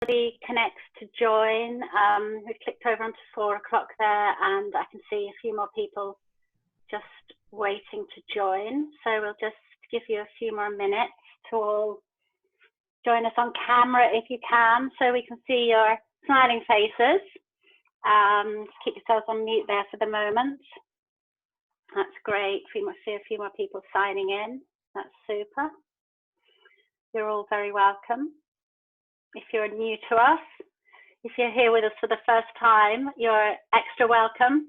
everybody connects to join. We've clicked over onto 4 o'clock there, and I can see a few more people just waiting to join. So we'll just give you a few more minutes to all join us on camera if you can, so we can see your smiling faces. Keep yourselves on mute there for the moment. That's great. We must see a few more people signing in. That's super. You're all very welcome. If you're new to us, if you're here with us for the first time, you're extra welcome.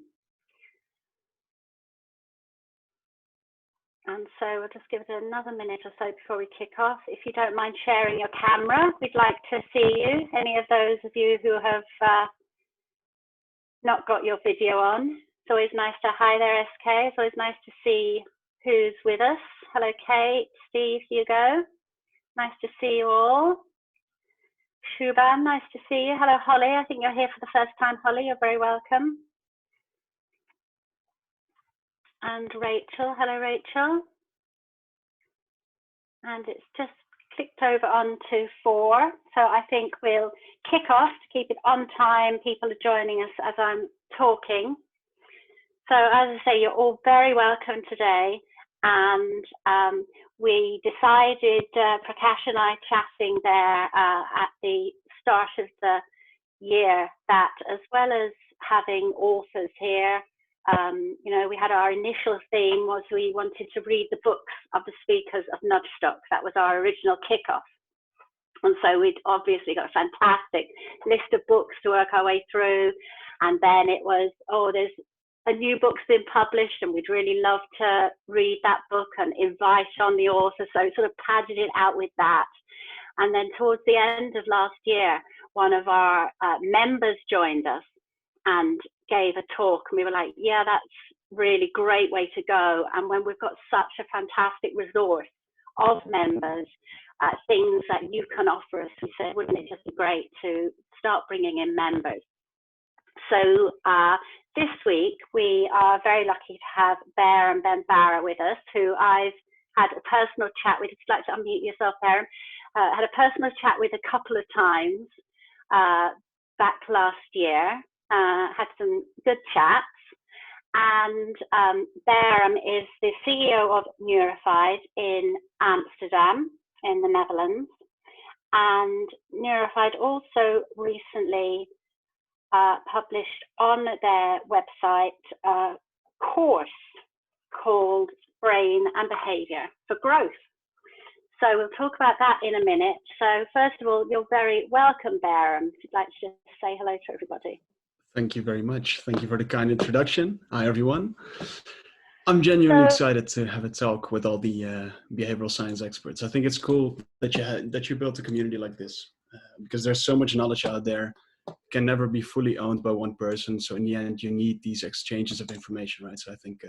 And so we'll just give it another minute or so before we kick off. If you don't mind sharing your camera, we'd like to see you. Any of those of you who have not got your video on. It's always nice to, hi there SK, it's always nice to see who's with us. Hello Kate, Steve, Hugo. Nice to see you all. Shuban, nice to see you. Hello Holly, I think you're here for the first time. Holly, you're very welcome. And Rachel, hello Rachel. And it's just clicked over onto 4. So I think we'll kick off to keep it on time. People are joining us as I'm talking. So as I say, you're all very welcome today. And we decided, Prakash and I chatting there at the start of the year, that as well as having authors here, you know, we had our initial theme was we wanted to read the books of the speakers of Nudgestock. That was our original kickoff. And so we'd obviously got a fantastic list of books to work our way through. And then it was, oh, there's a new book's been published and we'd really love to read that book and invite on the author. So sort of padded it out with that. And then towards the end of last year, one of our members joined us and gave a talk, and we were like, yeah, that's really great way to go. And when we've got such a fantastic resource of members, things that you can offer us, we said, wouldn't it just be great to start bringing in members? So this week we are very lucky to have Beirem and Barrah with us, who I've had a personal chat with. If you'd like to unmute yourself, Beirem. Had a personal chat with a couple of times back last year. Had some good chats, and Beirem is the CEO of Neurofied in Amsterdam in the Netherlands, and Neurofied also recently published on their website a course called Brain and Behaviour for Growth. So we'll talk about that in a minute. So first of all, you're very welcome, Beirem. If you'd like to just say hello to everybody. Thank you very much. Thank you for the kind introduction. Hi, everyone. I'm genuinely excited to have a talk with all the behavioral science experts. I think it's cool that you built a community like this because there's so much knowledge out there. It can never be fully owned by one person. So in the end, you need these exchanges of information, right? So I think,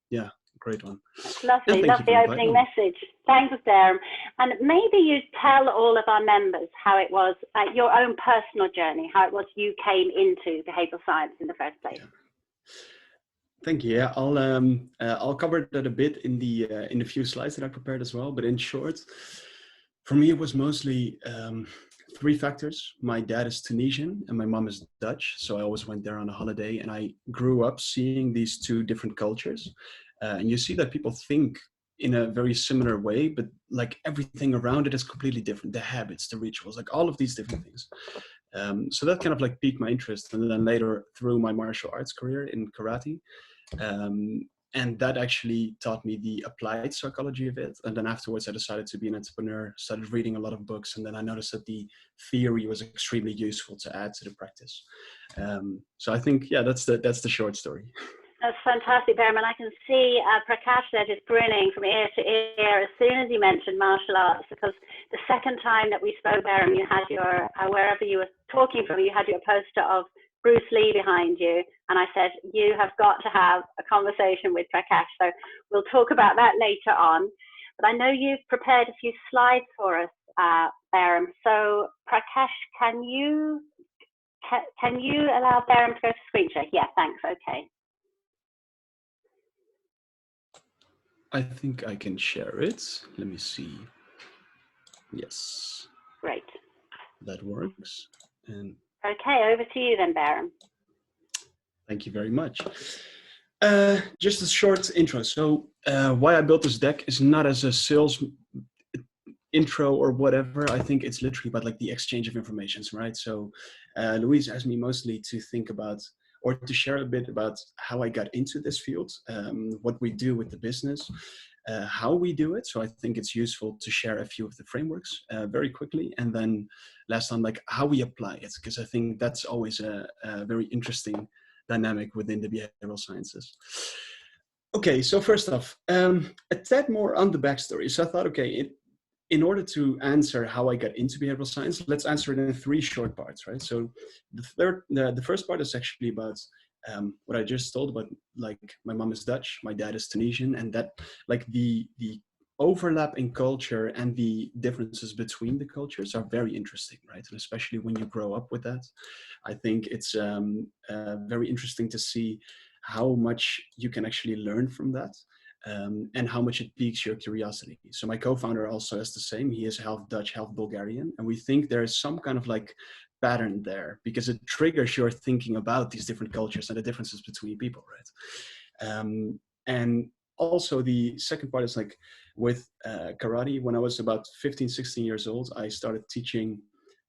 yeah, great one. Lovely, love the opening message. Thanks, Beirem. And maybe you tell all of our members how it was, your own personal journey, how it was you came into behavioral science in the first place. Yeah. Thank you. Yeah, I'll cover that a bit in the few slides that I prepared as well. But in short, for me, it was mostly 3 factors. My dad is Tunisian and my mom is Dutch. So I always went there on a holiday, and I grew up seeing these 2 different cultures. And you see that people think in a very similar way, but like everything around it is completely different. The habits, the rituals, like all of these different things. So that kind of like piqued my interest. And then later through my martial arts career in karate, and that actually taught me the applied psychology of it. And then afterwards, I decided to be an entrepreneur, started reading a lot of books. And then I noticed that the theory was extremely useful to add to the practice. So I think, yeah, that's the short story. That's fantastic, Beirem. And I can see Prakash there just grinning from ear to ear as soon as you mentioned martial arts, because the second time that we spoke, Beirem, you had your, wherever you were talking from, you had your poster of Bruce Lee behind you. And I said, you have got to have a conversation with Prakash. So we'll talk about that later on. But I know you've prepared a few slides for us, Beirem. So Prakash, can you allow Beirem to go to screen share? Yeah, thanks. Okay. I think I can share it. Let me see. Yes. Great. that works. And okay, over to you then, Beirem. thank you very much. Just a short intro. So why I built this deck is not as a sales intro or whatever. I think it's literally about like the exchange of information, right? So Louise asked me mostly to think about or to share a bit about how I got into this field, what we do with the business, how we do it. So I think it's useful to share a few of the frameworks very quickly. And then last on like how we apply it, because I think that's always a very interesting dynamic within the behavioral sciences. Okay, so first off, a tad more on the backstory. So I thought, okay, in order to answer how I got into behavioral science, let's answer it in 3 short parts, right? So the first part is actually about what I just told about, like my mom is Dutch, my dad is Tunisian, and that like the overlap in culture and the differences between the cultures are very interesting, right? And especially when you grow up with that, I think it's very interesting to see how much you can actually learn from that. And how much it piques your curiosity. So my co-founder also has the same. He is half Dutch, half Bulgarian. And we think there is some kind of like pattern there because it triggers your thinking about these different cultures and the differences between people, right? And also the second part is like with karate. When I was about 15, 16 years old, I started teaching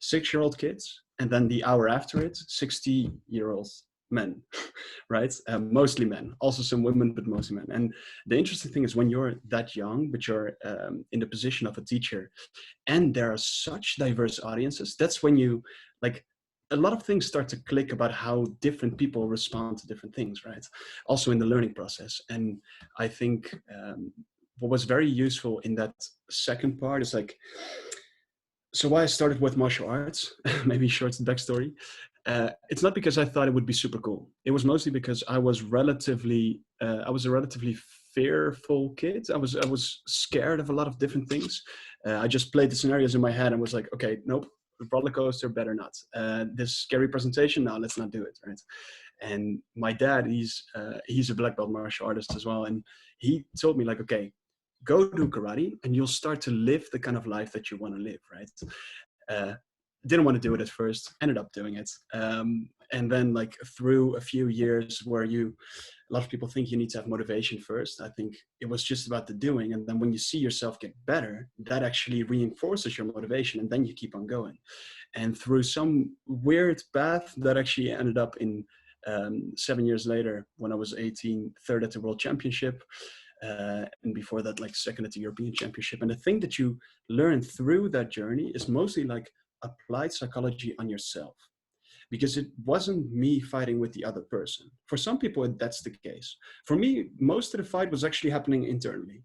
6-year-old kids. And then the hour after it, 60-year-old men, right? Mostly men, also some women, but mostly men. And the interesting thing is when you're that young, but you're in the position of a teacher, and there are such diverse audiences, that's when you like a lot of things start to click about how different people respond to different things, right? Also in the learning process. And I think what was very useful in that second part is like, so why I started with martial arts, maybe short backstory. It's not because I thought it would be super cool. It was mostly because I was a relatively fearful kid. I was scared of a lot of different things. I just played the scenarios in my head and was like, okay, nope, roller coaster, better not. This scary presentation, no, let's not do it, right? And my dad, he's a black belt martial artist as well, and he told me like, okay, go do karate and you'll start to live the kind of life that you want to live, right? Didn't want to do it at first, ended up doing it. And then like through a few years where a lot of people think you need to have motivation first. I think it was just about the doing. And then when you see yourself get better, that actually reinforces your motivation and then you keep on going. And through some weird path that actually ended up in 7 years later, when I was 18, third at the World Championship. And before that, like second at the European Championship. And the thing that you learn through that journey is mostly like applied psychology on yourself, because it wasn't me fighting with the other person. For some people, that's the case. For me, most of the fight was actually happening internally,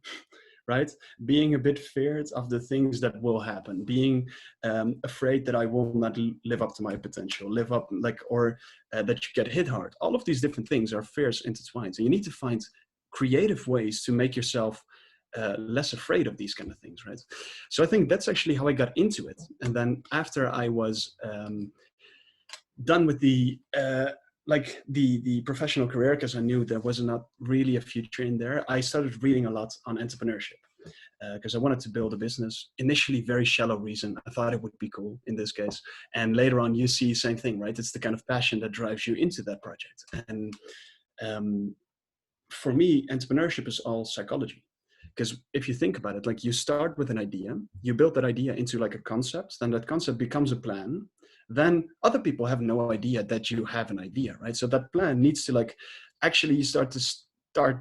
right? Being a bit feared of the things that will happen, being afraid that I will not live up to my potential, that you get hit hard. All of these different things are fears intertwined. So you need to find creative ways to make yourself less afraid of these kind of things, right? So I think that's actually how I got into it. And then after I was done with the professional career, because I knew there was not really a future in there, I started reading a lot on entrepreneurship because I wanted to build a business. Initially, very shallow reason. I thought it would be cool in this case. And later on, you see same thing, right? It's the kind of passion that drives you into that project. And for me, entrepreneurship is all psychology. Because if you think about it, like you start with an idea, you build that idea into like a concept, then that concept becomes a plan. Then other people have no idea that you have an idea, right? So that plan needs to like, actually you start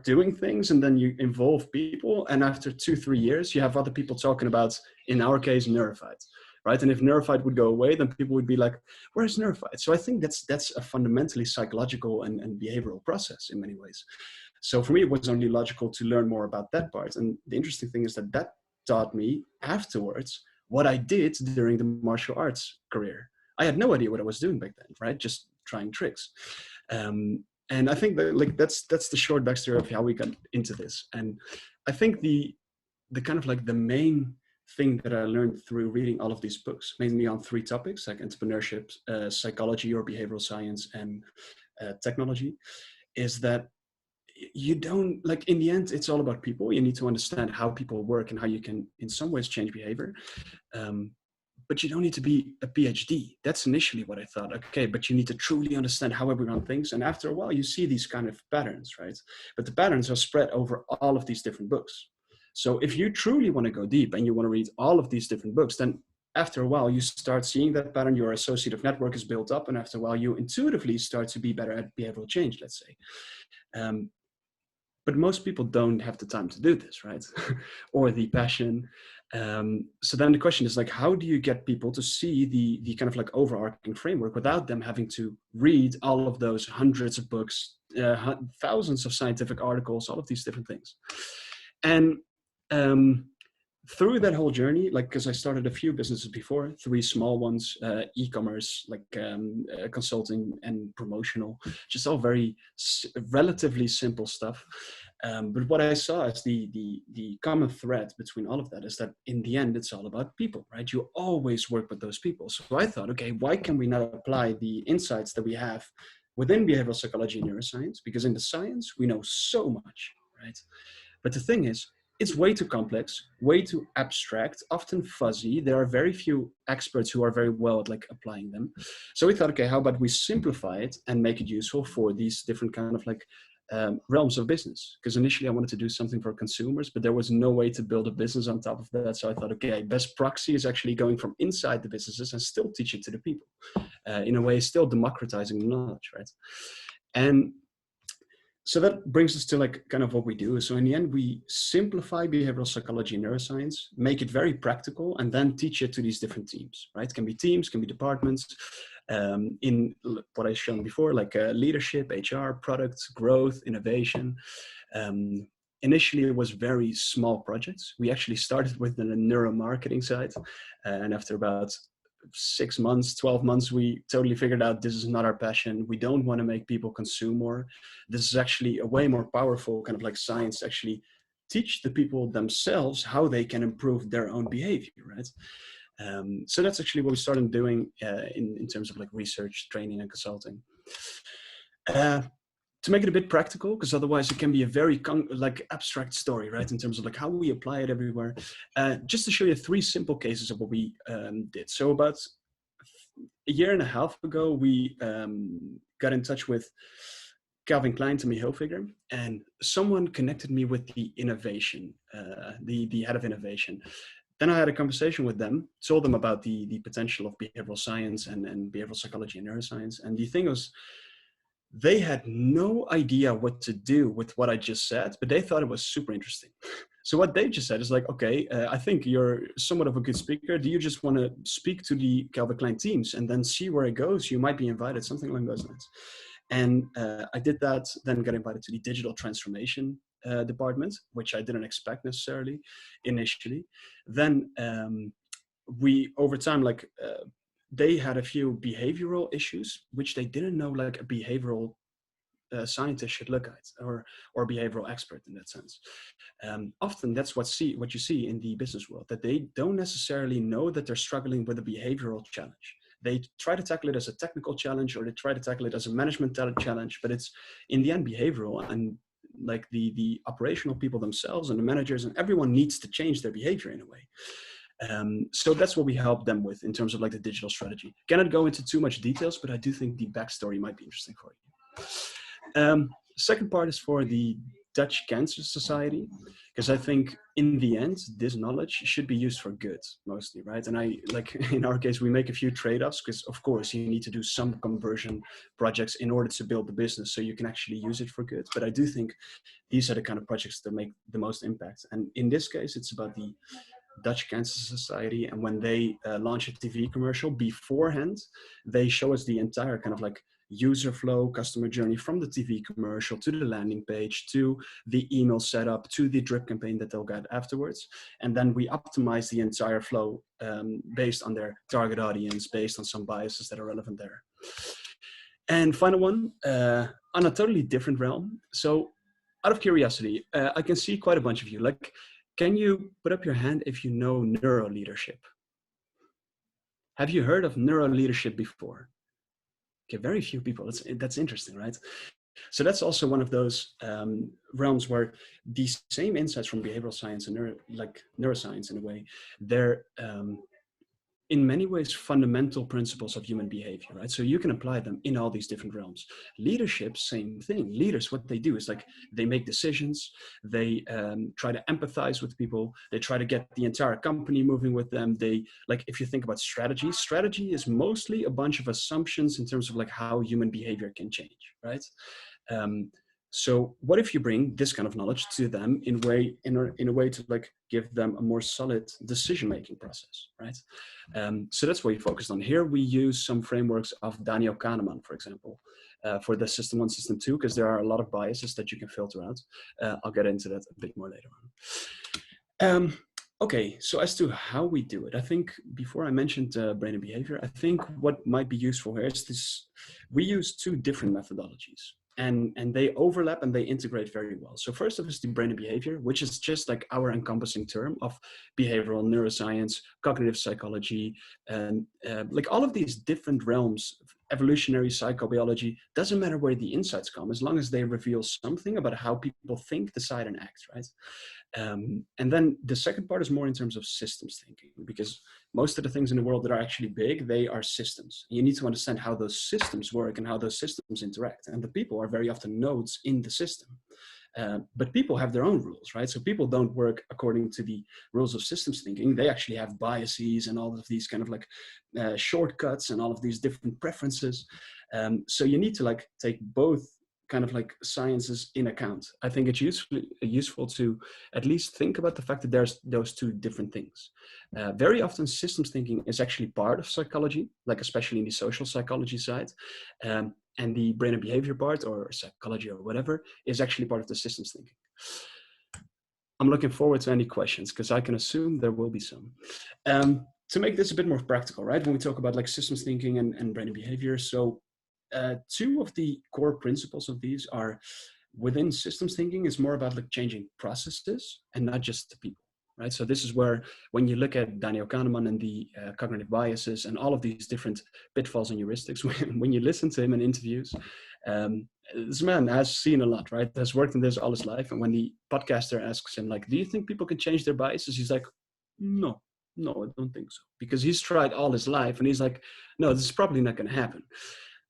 doing things and then you involve people. And after 2-3 years, you have other people talking about, in our case, Neurofied, right? And if Neurofied would go away, then people would be like, where's Neurofied? So I think that's a fundamentally psychological and behavioral process in many ways. So for me, it was only logical to learn more about that part. And the interesting thing is that taught me afterwards what I did during the martial arts career. I had no idea what I was doing back then, right? Just trying tricks. And I think that like that's the short backstory of how we got into this. And I think the kind of like the main thing that I learned through reading all of these books, mainly on 3 topics like entrepreneurship, psychology or behavioral science, and technology, is that you don't, like, in the end, it's all about people. You need to understand how people work and how you can in some ways change behavior. but you don't need to be a PhD. That's initially what I thought. Okay, but you need to truly understand how everyone thinks. And after a while, you see these kind of patterns, right? But the patterns are spread over all of these different books. So if you truly want to go deep and you want to read all of these different books, then after a while, you start seeing that pattern, your associative network is built up. And after a while, you intuitively start to be better at behavioral change, let's say. But most people don't have the time to do this, right? Or the passion. So then the question is like, how do you get people to see the kind of like overarching framework without them having to read all of those hundreds of books, thousands of scientific articles, all of these different things? And through that whole journey, like, because I started a few businesses before, 3 small ones, e-commerce, like consulting and promotional, just all very relatively simple stuff. But what I saw is the common thread between all of that is that in the end, it's all about people, right? You always work with those people. So I thought, okay, why can we not apply the insights that we have within behavioral psychology and neuroscience? Because in the science, we know so much, right? But the thing is, it's way too complex, way too abstract, often fuzzy. There are very few experts who are very well at like applying them. So we thought, okay, how about we simplify it and make it useful for these different kind of like realms of business? Because initially I wanted to do something for consumers, but there was no way to build a business on top of that. So I thought, okay, best proxy is actually going from inside the businesses and still teach it to the people. In a way, still democratizing the knowledge, right? And so that brings us to like kind of what we do. So in the end, we simplify behavioral psychology and neuroscience, make it very practical, and then teach it to these different teams, right? Can be teams, can be departments. In what I've shown before, like leadership, HR, product, growth, innovation. Initially, it was very small projects. We actually started with the neuromarketing side. And after about 6 months, 12 months, we totally figured out this is not our passion. We don't want to make people consume more. This is actually a way more powerful kind of like science to actually teach the people themselves how they can improve their own behavior, right? So that's actually what we started doing in terms of like research, training, and consulting. To make it a bit practical, because otherwise it can be a very like abstract story, right? In terms of like how we apply it everywhere. Just to show you 3 simple cases of what we did. So about a year and a half ago, we got in touch with Calvin Klein, Tommy Hilfiger, and someone connected me with the innovation, the head of innovation. Then I had a conversation with them, told them about the potential of behavioral science and behavioral psychology and neuroscience. And the thing was, they had no idea what to do with what I just said, but they thought it was super interesting. So what they just said is like, okay, I think you're somewhat of a good speaker. Do you just want to speak to the Calvin Klein teams and then see where it goes? You might be invited, something along those lines. And I did that, then got invited to the digital transformation department, which I didn't expect necessarily initially. Then we, over time, like they had a few behavioral issues, which they didn't know like a behavioral scientist should look at, or behavioral expert in that sense. Often that's what you see in the business world, that they don't necessarily know that they're struggling with a behavioral challenge. They try to tackle it as a technical challenge, or they try to tackle it as a management challenge, but it's in the end behavioral, and like the operational people themselves and the managers and everyone needs to change their behavior in a way. So that's what we help them with in terms of like the digital strategy. Cannot go into too much details, but I do think the backstory might be interesting for you. Second part is for the Dutch Cancer Society, because I think in the end, this knowledge should be used for good mostly, right? And I, like in our case, we make a few trade-offs, because of course you need to do some conversion projects in order to build the business so you can actually use it for good. But I do think these are the kind of projects that make the most impact. And in this case, it's about the Dutch Cancer Society, and when they launch a TV commercial beforehand, they show us the entire kind of like user flow, customer journey from the TV commercial to the landing page, to the email setup, to the drip campaign that they'll get afterwards. And then we optimize the entire flow based on their target audience, based on some biases that are relevant there. And final one, on a totally different realm. So out of curiosity, I can see quite a bunch of you. Like, can you put up your hand if you know Neuro Leadership? Have you heard of Neuro Leadership before? Okay, very few people. That's interesting, right? So that's also one of those realms where these same insights from behavioral science and neuroscience, in a way, they're in many ways fundamental principles of human behavior, right? So you can apply them in all these different realms. Leadership, same thing. Leaders, what they do is like they make decisions, they try to empathize with people, they try to get the entire company moving with them. They, like, if you think about strategy, strategy is mostly a bunch of assumptions in terms of like how human behavior can change, right? So what if you bring this kind of knowledge to them in a way to like give them a more solid decision-making process, right? So that's what we focused on. Here we use some frameworks of Daniel Kahneman, for example, for the system 1, system 2, because there are a lot of biases that you can filter out. I'll get into that a bit more later on. Okay, so as to how we do it, I think before I mentioned brain and behavior, I think what might be useful here is this: we use 2 different methodologies. And they overlap and they integrate very well. So first of all is the brain and behavior, which is just like our encompassing term of behavioral neuroscience, cognitive psychology, and like all of these different realms, evolutionary psychobiology. Doesn't matter where the insights come, as long as they reveal something about how people think, decide, and act, right? And then the second part is more in terms of systems thinking, because most of the things in the world that are actually big, they are systems. You need to understand how those systems work and how those systems interact. And the people are very often nodes in the system. But people have their own rules, right? So people don't work according to the rules of systems thinking. They actually have biases and all of these kind of like shortcuts and all of these different preferences. So you need to like take both kind of like sciences in account. I think it's useful to at least think about the fact that there's those 2 different things. Very often systems thinking is actually part of psychology, like especially in the social psychology side. And the brain and behavior part, or psychology or whatever, is actually part of the systems thinking. I'm looking forward to any questions, because I can assume there will be some. To make this a bit more practical, right? When we talk about like systems thinking and brain and behavior, so 2 of the core principles of these are, within systems thinking is more about like changing processes and not just the people, right? So this is where, when you look at Daniel Kahneman and the cognitive biases and all of these different pitfalls and heuristics, when you listen to him in interviews, this man has seen a lot, right? Has worked in this all his life. And when the podcaster asks him, like, do you think people can change their biases? He's like, no, I don't think so. Because he's tried all his life and he's like, no, this is probably not going to happen.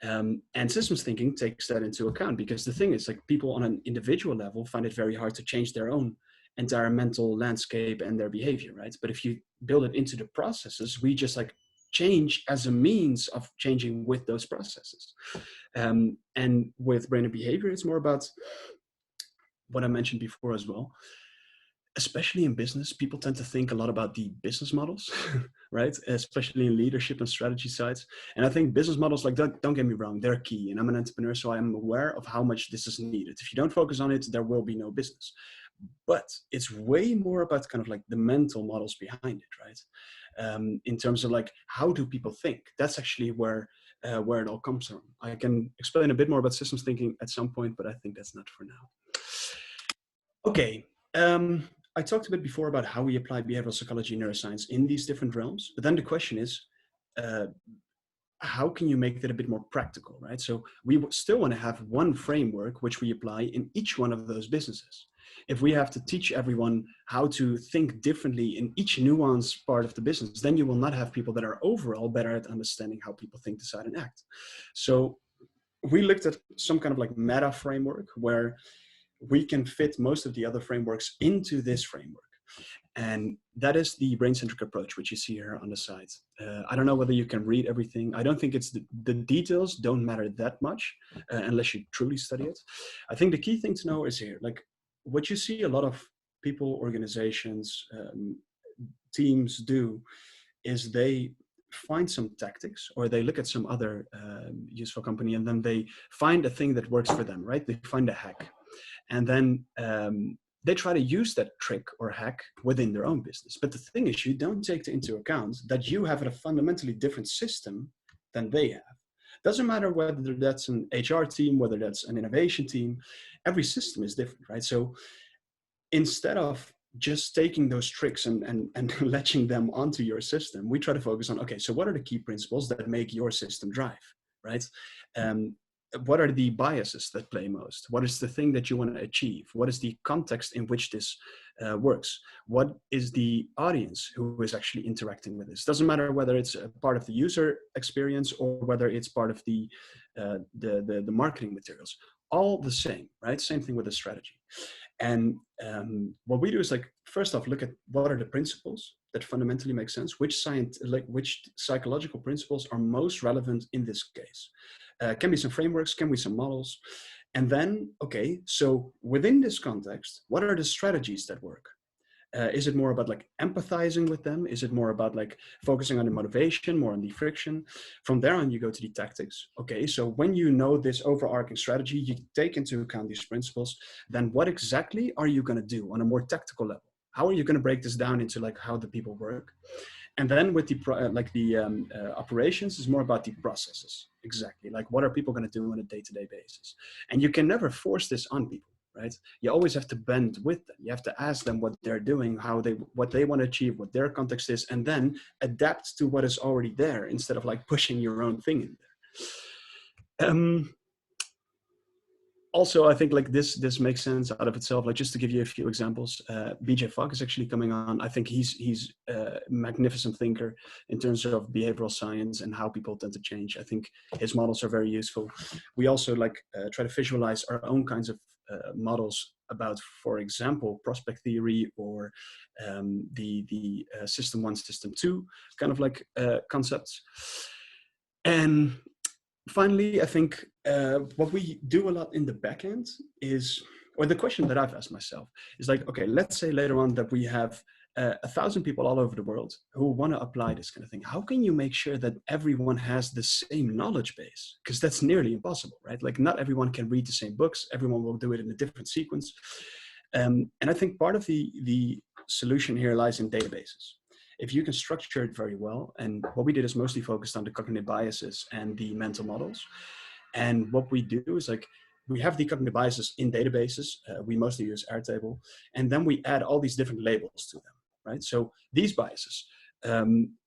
And systems thinking takes that into account, because the thing is, like, people on an individual level find it very hard to change their own entire mental landscape and their behavior, right? But if you build it into the processes, we just like change as a means of changing with those processes. And with brain and behavior, it's more about what I mentioned before as well. Especially in business, people tend to think a lot about the business models, right? Especially in leadership and strategy sides. And I think business models, like, don't get me wrong, they're key. And I'm an entrepreneur, so I'm aware of how much this is needed. If you don't focus on it, there will be no business. But it's way more about kind of like the mental models behind it, right? In terms of like, how do people think? That's actually where it all comes from. I can explain a bit more about systems thinking at some point, but I think that's not for now. Okay. I talked a bit before about how we apply behavioral psychology and neuroscience in these different realms, but then the question is, how can you make that a bit more practical, right? So we still want to have one framework which we apply in each one of those businesses. If we have to teach everyone how to think differently in each nuanced part of the business, then you will not have people that are overall better at understanding how people think, decide, and act. So we looked at some kind of like meta framework where we can fit most of the other frameworks into this framework. And that is the brain-centric approach, which you see here on the side. I don't know whether you can read everything. I don't think it's the details don't matter that much unless you truly study it. I think the key thing to know is here, like what you see a lot of people, organizations, teams do is they find some tactics, or they look at some other useful company, and then they find a thing that works for them, right? They find a hack. And then they try to use that trick or hack within their own business. But the thing is, you don't take into account that you have a fundamentally different system than they have. Doesn't matter whether that's an HR team, whether that's an innovation team, every system is different, right? So instead of just taking those tricks and latching them onto your system, we try to focus on, okay, so what are the key principles that make your system drive, right? what are the biases that play most? What is the thing that you want to achieve? What is the context in which this works? What is the audience who is actually interacting with this? Doesn't matter whether it's a part of the user experience or whether it's part of the marketing materials. All the same, right? Same thing with the strategy. And what we do is, like, first off, look at what are the principles that fundamentally make sense, which psychological principles are most relevant in this case. Can be some frameworks, can be some models. And then, okay, so within this context, what are the strategies that work? Is it more about like empathizing with them? Is it more about like focusing on the motivation, more on the friction? From there on, you go to the tactics. Okay, so when you know this overarching strategy, you take into account these principles, then what exactly are you going to do on a more tactical level? How are you going to break this down into like how the people work? And then with the operations is more about the processes. Exactly, like what are people going to do on a day-to-day basis? And you can never force this on people, right? You always have to bend with them. You have to ask them what they're doing, what they want to achieve, what their context is, and then adapt to what is already there instead of like pushing your own thing in there. Also, I think like this makes sense out of itself. Like, just to give you a few examples, BJ Fogg is actually coming on. I think he's a magnificent thinker in terms of behavioral science and how people tend to change. I think his models are very useful. We also like try to visualize our own kinds of models about, for example, prospect theory or the system 1, system 2 kind of like concepts. And finally, I think what we do a lot in the back end is, or the question that I've asked myself is like, okay, let's say later on that we have 1,000 people all over the world who want to apply this kind of thing. How can you make sure that everyone has the same knowledge base? Because that's nearly impossible, right? Like, not everyone can read the same books. Everyone will do it in a different sequence. And I think part of the solution here lies in databases. If you can structure it very well, and what we did is mostly focused on the cognitive biases and the mental models. And what we do is like, we have the cognitive biases in databases. We mostly use Airtable. And then we add all these different labels to them, right? So these biases,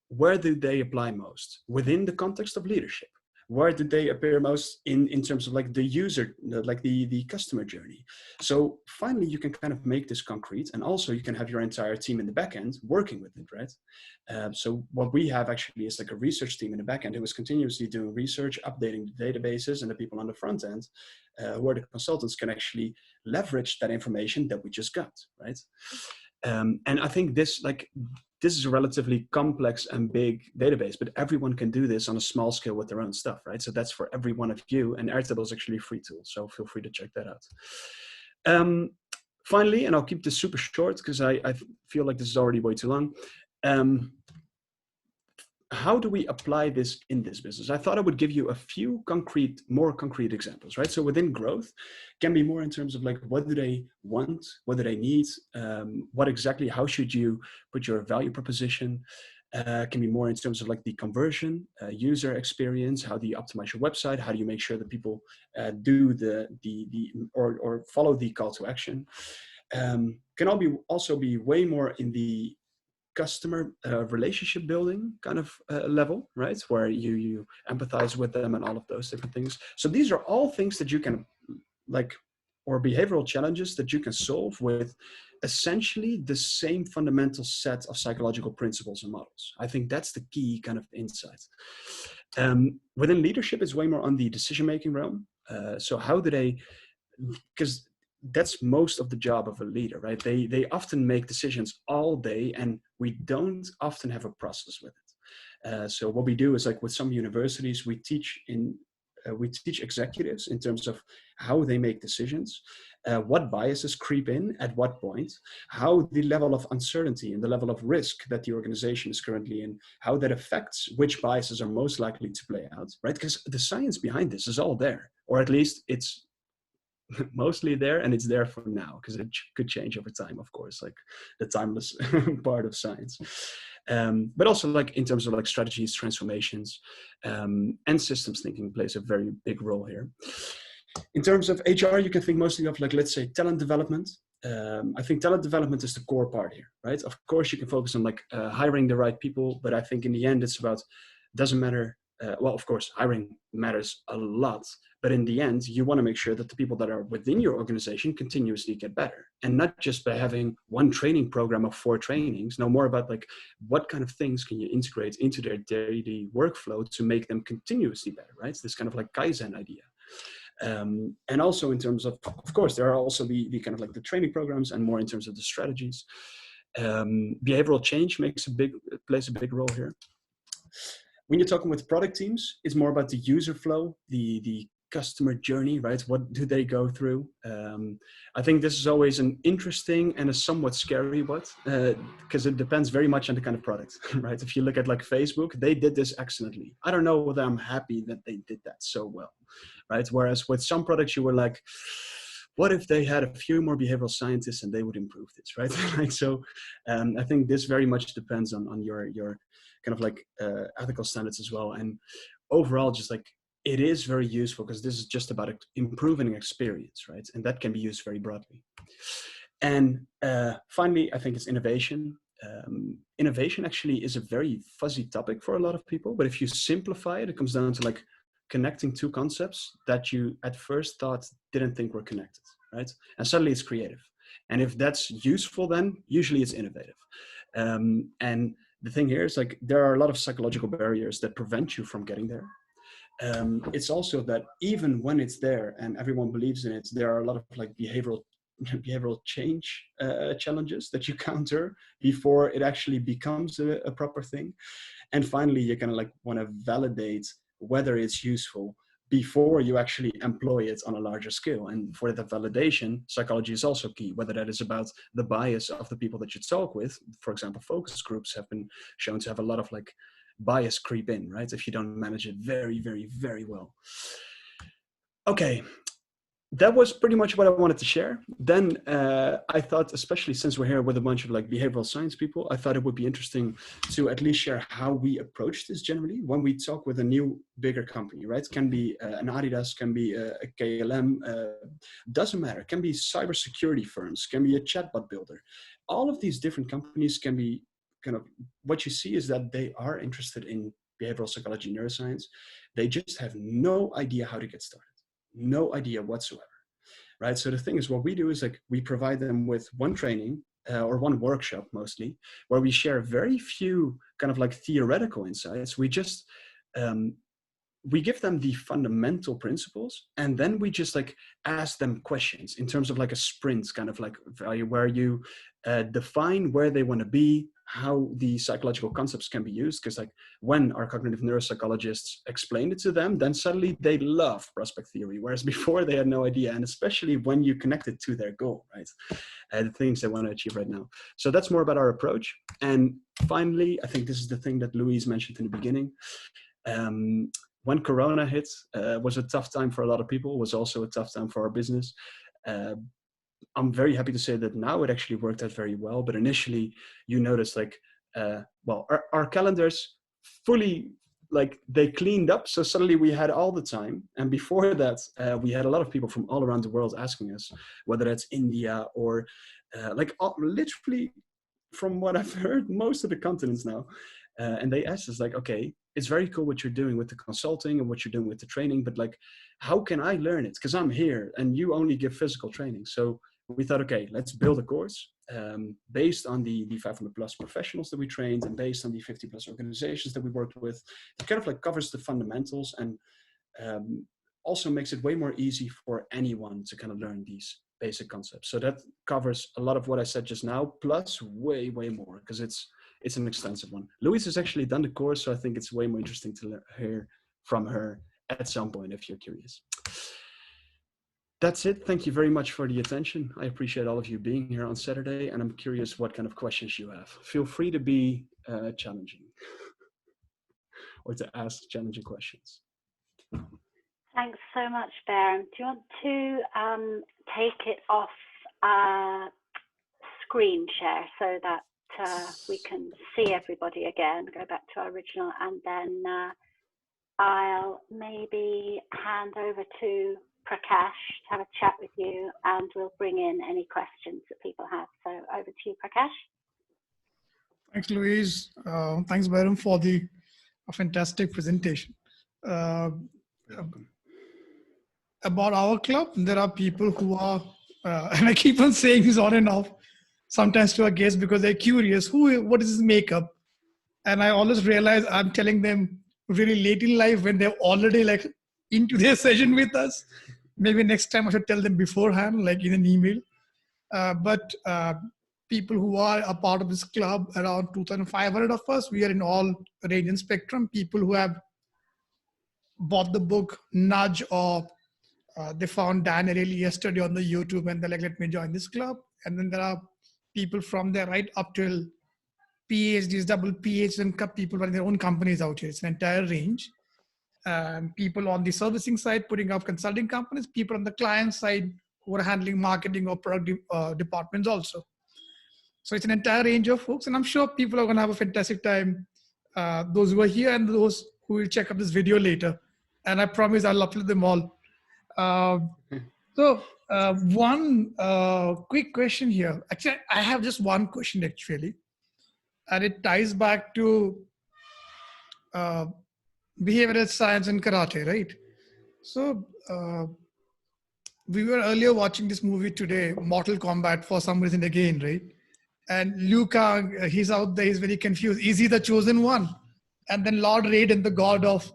where do they apply most? Within the context of leadership. Where do they appear most in terms of like the user, like the customer journey? So finally, you can kind of make this concrete, and also you can have your entire team in the back end working with it, right? So what we have actually is like a research team in the back end who is continuously doing research, updating the databases, and the people on the front end, who are the consultants, can actually leverage that information that we just got, right? And I think this is a relatively complex and big database, but everyone can do this on a small scale with their own stuff, right? So that's for every one of you, and Airtable is actually a free tool, so feel free to check that out. Finally, and I'll keep this super short because I feel like this is already way too long. How do we apply this in this business? I thought I would give you a few more concrete examples, right? So within growth, can be more in terms of like, what do they want? What do they need? What exactly, how should you put your value proposition? Can be more in terms of like the conversion, user experience. How do you optimize your website? How do you make sure that people do or follow the call to action? Can also be way more in the customer relationship building kind of level, right? Where you empathize with them and all of those different things. So these are all things that you can or behavioral challenges that you can solve with essentially the same fundamental set of psychological principles and models. I think that's the key kind of insight. Within leadership, it's way more on the decision-making realm. So how do they, because that's most of the job of a leader, right? They often make decisions all day, and we don't often have a process with it. So what we do is, like with some universities, we teach executives in terms of how they make decisions, what biases creep in at what point, how the level of uncertainty and the level of risk that the organization is currently in, how that affects which biases are most likely to play out, right? Because the science behind this is all there, or at least it's mostly there, and it's there for now, because it could change over time, of course, like the timeless part of science. But also like in terms of like strategies, transformations, and systems thinking plays a very big role here. In terms of HR, you can think mostly of like, let's say, talent development. I think talent development is the core part here, right? Of course, you can focus on like hiring the right people, but I think in the end, it's about, doesn't matter well, of course, hiring matters a lot, but in the end, you want to make sure that the people that are within your organization continuously get better, and not just by having one training program of 4 trainings. No, more about like what kind of things can you integrate into their daily workflow to make them continuously better, right? It's this kind of like Kaizen idea. And also in terms of course, there are also the kind of like the training programs, and more in terms of the strategies. Behavioral change plays a big role here. When you're talking with product teams, it's more about the user flow, the customer journey, right? What do they go through? I think this is always an interesting and a somewhat scary one, because it depends very much on the kind of product, right? If you look at like Facebook, they did this excellently. I don't know whether I'm happy that they did that so well, right? Whereas with some products, you were like, what if they had a few more behavioral scientists and they would improve this, right? Like, so I think this very much depends on your kind of like ethical standards as well. And overall, just like, it is very useful because this is just about improving an experience, right? And that can be used very broadly. And finally, I think it's innovation. Innovation actually is a very fuzzy topic for a lot of people, but if you simplify it, it comes down to like connecting 2 concepts that you at first thought didn't think were connected, right? And suddenly it's creative. And if that's useful, then usually it's innovative. And the thing here is like, there are a lot of psychological barriers that prevent you from getting there. It's also that even when it's there and everyone believes in it, there are a lot of like behavioral change challenges that you counter before it actually becomes a proper thing. And finally, you kind of like want to validate whether it's useful before you actually employ it on a larger scale. And for that validation, psychology is also key, whether that is about the bias of the people that you talk with. For example, focus groups have been shown to have a lot of like bias creep in, right? If you don't manage it very, very, very well. Okay, that was pretty much what I wanted to share. Then I thought, especially since we're here with a bunch of like behavioral science people, I thought it would be interesting to at least share how we approach this generally when we talk with a new, bigger company, right? Can be an Adidas, can be a KLM, doesn't matter. Can be cybersecurity firms, can be a chatbot builder. All of these different companies can be kind of, what you see is that they are interested in behavioral psychology, neuroscience. They just have no idea how to get started. No idea whatsoever, right? So the thing is, what we do is like, we provide them with one training or one workshop mostly, where we share very few kind of like theoretical insights. We just, we give them the fundamental principles, and then we just like ask them questions in terms of like a sprint kind of like value, where you define where they want to be, how the psychological concepts can be used. Because like, when our cognitive neuropsychologists explained it to them, then suddenly they love prospect theory, whereas before they had no idea. And especially when you connect it to their goal, right? The things they want to achieve right now. So that's more about our approach. And finally, I think this is the thing that Louise mentioned in the beginning. When Corona hit, was a tough time for a lot of people, was also a tough time for our business. I'm very happy to say that now it actually worked out very well. But initially, you notice like, well, our calendars fully, like, they cleaned up. So suddenly we had all the time. And before that, we had a lot of people from all around the world asking us, whether that's India or literally, from what I've heard, most of the continents now. And they asked us like, okay, it's very cool what you're doing with the consulting and what you're doing with the training, but like, how can I learn it? Because I'm here and you only give physical training. So we thought, okay, let's build a course based on the 500 plus professionals that we trained and based on the 50 plus organizations that we worked with. It kind of like covers the fundamentals and also makes it way more easy for anyone to kind of learn these basic concepts. So that covers a lot of what I said just now, plus way, way more, because it's an extensive one. Louise has actually done the course, so I think it's way more interesting to hear from her at some point if you're curious. That's it. Thank you very much for the attention. I appreciate all of you being here on Saturday, and I'm curious what kind of questions you have. Feel free to be challenging or to ask challenging questions. Thanks so much, Beirem. Do you want to take it off screen share so that we can see everybody again, go back to our original, and then I'll maybe hand over to Prakash to have a chat with you, and we'll bring in any questions that people have. So over to you, Prakash. Thanks, Louise. Thanks, Beirem, for the fantastic presentation. Uh, You're welcome. about our club, there are people who are, and I keep on saying this on and off, sometimes to our guests because they're curious, what is this makeup? And I always realize I'm telling them really late in life when they're already like into their session with us. Maybe next time I should tell them beforehand, like in an email. But people who are a part of this club, around 2,500 of us, we are in all range and spectrum. People who have bought the book Nudge, or they found Dan Ariely yesterday on the YouTube and they're like, let me join this club. And then there are people from there right up till PhDs, double PhDs, and people running their own companies out here. It's an entire range. People on the servicing side putting up consulting companies, people on the client side who are handling marketing or product departments also. So it's an entire range of folks, and I'm sure people are going to have a fantastic time. Those who are here and those who will check up this video later. And I promise I'll upload them all. One quick question here. Actually, I have just one question actually, and it ties back to behavioral science and karate, right? So we were earlier watching this movie today, Mortal Kombat, for some reason again, right? And Liu Kang, he's out there, he's very confused. Is he the chosen one? And then Lord Raiden, the god of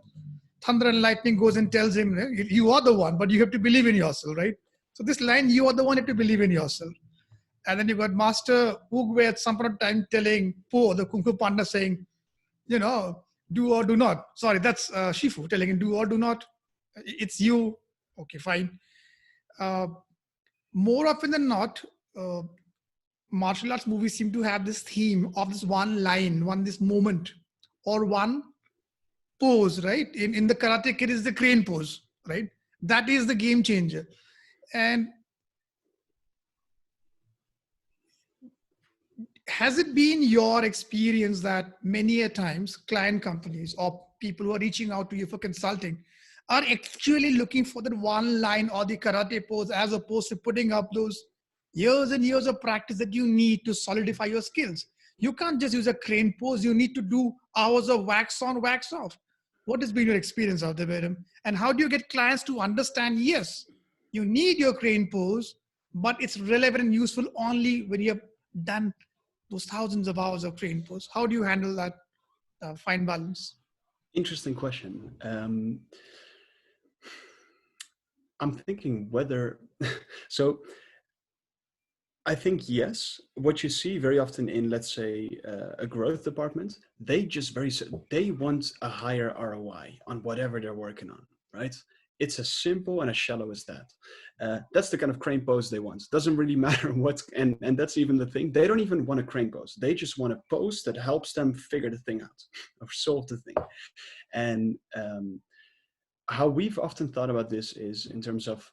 thunder and lightning, goes and tells him, you are the one, but you have to believe in yourself, right? So this line, you are the one, you have to believe in yourself. And then you got Master Oogway at some point of time telling Po, the Kung Fu Panda, saying, do or do not. Sorry, that's Shifu telling him, do or do not. It's you. Okay, fine. More often than not, martial arts movies seem to have this theme of this one line, this moment, or one pose, right? In the Karate Kid is the crane pose, right? That is the game changer. And has it been your experience that many a times client companies or people who are reaching out to you for consulting are actually looking for that one line or the karate pose, as opposed to putting up those years and years of practice that you need to solidify your skills? You can't just use a crane pose. You need to do hours of wax on, wax off. What has been your experience out there, Beirem? And how do you get clients to understand, yes, you need your crane pose, but it's relevant and useful only when you have done those thousands of hours of crane pose? How do you handle that fine balance? Interesting question. I'm thinking whether, so I think yes. What you see very often in, let's say, a growth department, they want a higher ROI on whatever they're working on, right? It's as simple and as shallow as that. That's the kind of crane pose they want. Doesn't really matter what, and that's even the thing. They don't even want a crane pose. They just want a pose that helps them figure the thing out or solve the thing. And how we've often thought about this is in terms of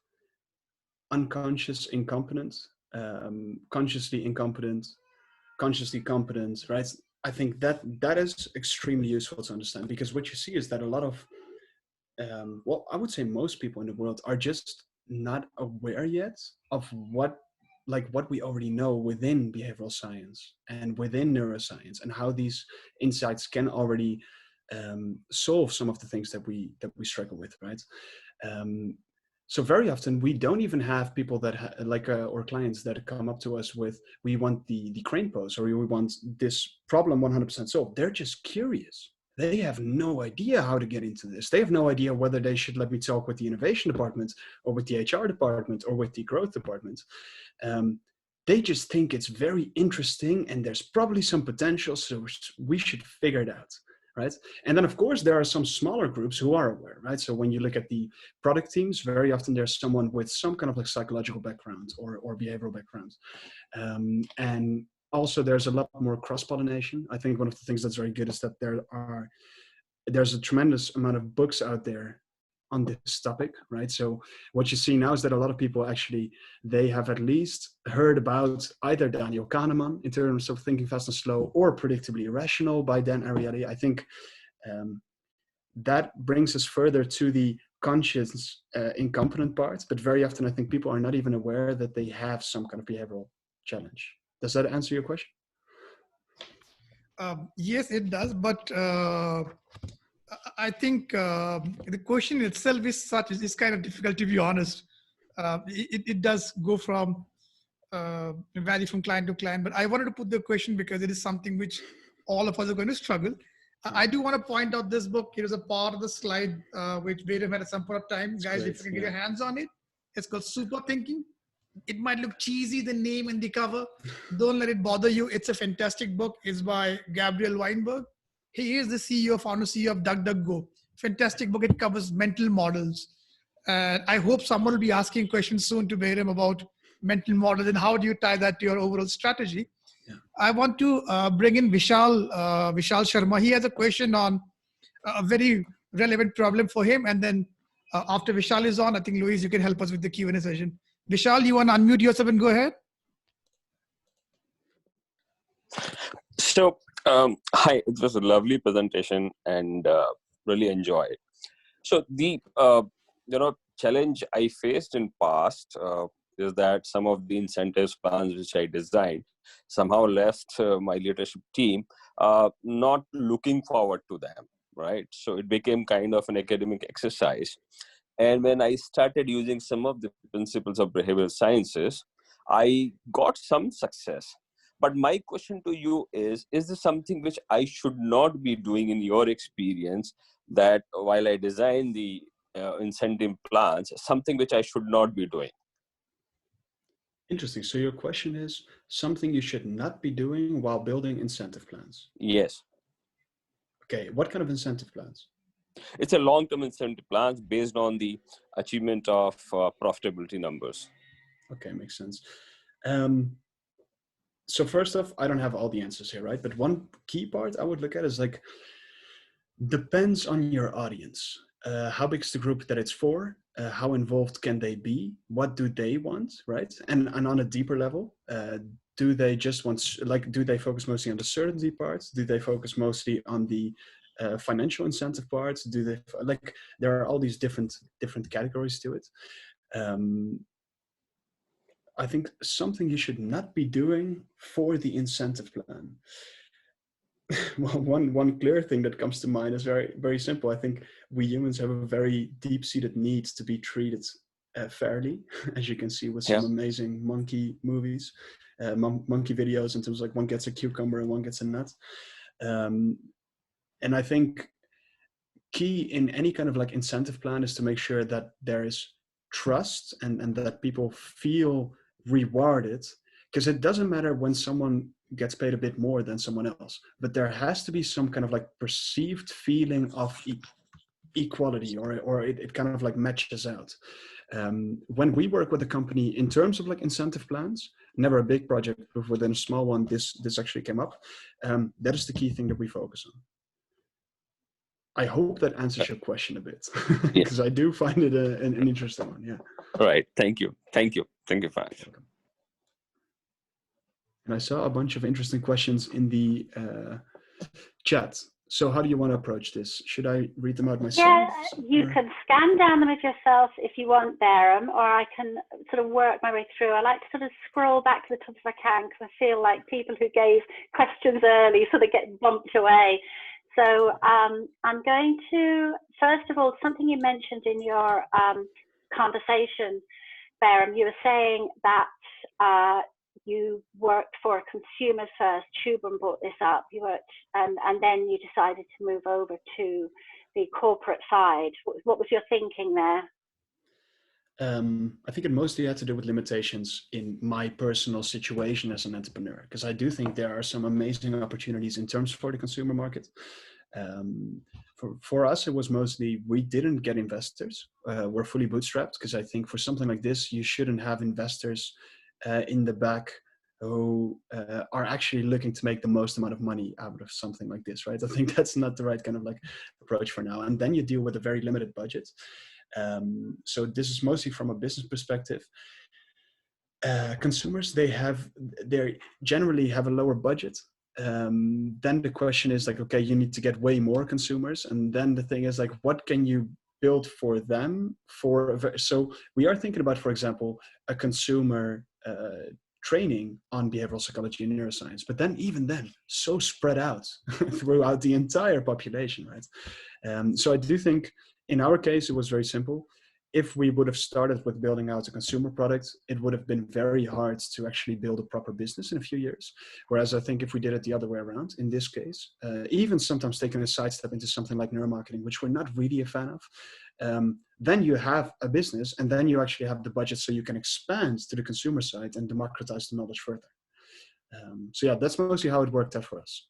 unconscious incompetence, consciously incompetent, consciously competent, right? I think that is extremely useful to understand, because what you see is that a lot of, well, I would say most people in the world are just not aware yet of what we already know within behavioral science and within neuroscience, and how these insights can already solve some of the things that we struggle with, right? So very often we don't even have people that or clients that come up to us with, we want the crane pose, or we want this problem 100% solved. They're just curious. They have no idea how to get into this. They have no idea whether they should let me talk with the innovation department or with the HR department or with the growth department. They just think it's very interesting and there's probably some potential, so we should figure it out. Right. And then, of course, there are some smaller groups who are aware. Right. So when you look at the product teams, very often there's someone with some kind of like psychological background or behavioral background. And also there's a lot more cross-pollination. I think one of the things that's very good is that there's a tremendous amount of books out there on this topic, right? So what you see now is that a lot of people actually, they have at least heard about either Daniel Kahneman in terms of Thinking Fast and Slow, or Predictably Irrational by Dan Ariely. I think that brings us further to the conscious incompetent part, but very often I think people are not even aware that they have some kind of behavioral challenge. Does that answer your question? Yes, it does. But I think the question itself is kind of difficult, to be honest. It does go from vary from client to client, but I wanted to put the question because it is something which all of us are going to struggle. I do want to point out this book. It is a part of the slide which Beirem had at some point of time. Guys, great, if you can get your hands on it, it's called Super Thinking. It might look cheesy, the name and the cover. Don't let it bother you. It's a fantastic book. It's by Gabriel Weinberg. He is the CEO, founder CEO of DuckDuckGo. Fantastic book. It covers mental models. And I hope someone will be asking questions soon to Beirem about mental models and how do you tie that to your overall strategy. Yeah. I want to bring in Vishal Sharma. He has a question on a very relevant problem for him. And then after Vishal is on, I think, Louise, you can help us with the Q&A session. Vishal, you want to unmute yourself and go ahead? So, hi, it was a lovely presentation and really enjoyed it. So the, challenge I faced in past is that some of the incentives plans which I designed somehow left my leadership team not looking forward to them, right? So it became kind of an academic exercise. And when I started using some of the principles of behavioral sciences, I got some success. But my question to you is this something which I should not be doing in your experience, that while I design the incentive plans, something which I should not be doing? Interesting. So your question is something you should not be doing while building incentive plans? Yes. Okay. What kind of incentive plans? It's a long-term incentive plans based on the achievement of profitability numbers. Okay, makes sense. So first off, I don't have all the answers here, right? But one key part I would look at is like, depends on your audience. How big is the group that it's for? How involved can they be? What do they want, right? And on a deeper level, do they just want, like, do they focus mostly on the certainty parts? Do they focus mostly on the financial incentive parts? Do they, like, there are all these different categories to it. I think something you should not be doing for the incentive plan. Well, one clear thing that comes to mind is very, very simple. I think we humans have a very deep-seated need to be treated fairly, as you can see with some amazing monkey movies, monkey videos, in terms of like one gets a cucumber and one gets a nut. And I think key in any kind of like incentive plan is to make sure that there is trust and that people feel rewarded, because it doesn't matter when someone gets paid a bit more than someone else, but there has to be some kind of like perceived feeling of equality, or it kind of like matches out. When we work with a company in terms of like incentive plans, never a big project, but within a small one, this actually came up. That is the key thing that we focus on. I hope that answers your question a bit, because I do find it an interesting one. Yeah. All right. Thank you. Fine. And I saw a bunch of interesting questions in the chat. So how do you want to approach this? Should I read them out myself? Yeah, you can scan down them as yourself if you want, Beirem, or I can sort of work my way through. I like to sort of scroll back to the top if I can, because I feel like people who gave questions early sort of get bumped away. So I'm going to, first of all, something you mentioned in your conversation, Beirem, you were saying that you worked for consumers first. Shubham brought this up. You worked, and then you decided to move over to the corporate side. What was your thinking there? I think it mostly had to do with limitations in my personal situation as an entrepreneur, because I do think there are some amazing opportunities in terms for the consumer market. For us, it was mostly, we didn't get investors. We're fully bootstrapped, because I think for something like this, you shouldn't have investors in the back who are actually looking to make the most amount of money out of something like this, right? I think that's not the right kind of like approach for now. And then you deal with a very limited budget. So this is mostly from a business perspective. Consumers, they generally have a lower budget. Then the question is like, okay, you need to get way more consumers. And then the thing is like, what can you build for them? So we are thinking about, for example, a consumer training on behavioral psychology and neuroscience, but then even then, so spread out throughout the entire population, right? So I do think in our case, it was very simple. If we would have started with building out a consumer product, it would have been very hard to actually build a proper business in a few years. Whereas I think if we did it the other way around, in this case, even sometimes taking a sidestep into something like neuromarketing, which we're not really a fan of, then you have a business, and then you actually have the budget so you can expand to the consumer side and democratize the knowledge further. So yeah, that's mostly how it worked out for us.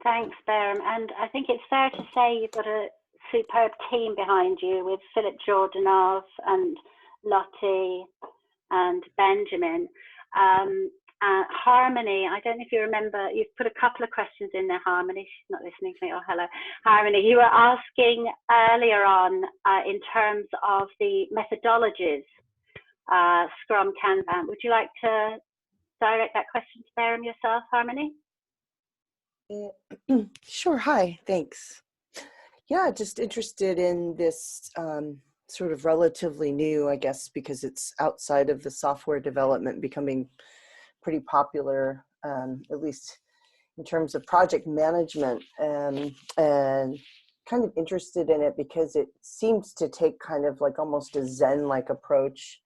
Thanks, Beirem. And I think it's fair to say you've got a superb team behind you with Philip Jordanov and Lottie and Benjamin. Harmony, I don't know if you remember, you've put a couple of questions in there, Harmony. She's not listening to me. Oh, hello. Harmony, you were asking earlier on in terms of the methodologies, Scrum, Kanban. Would you like to direct that question to Beirem yourself, Harmony? Sure. Hi, thanks. Yeah, just interested in this sort of relatively new, I guess, because it's outside of the software development, becoming pretty popular, at least in terms of project management, and kind of interested in it because it seems to take kind of like almost a Zen-like approach.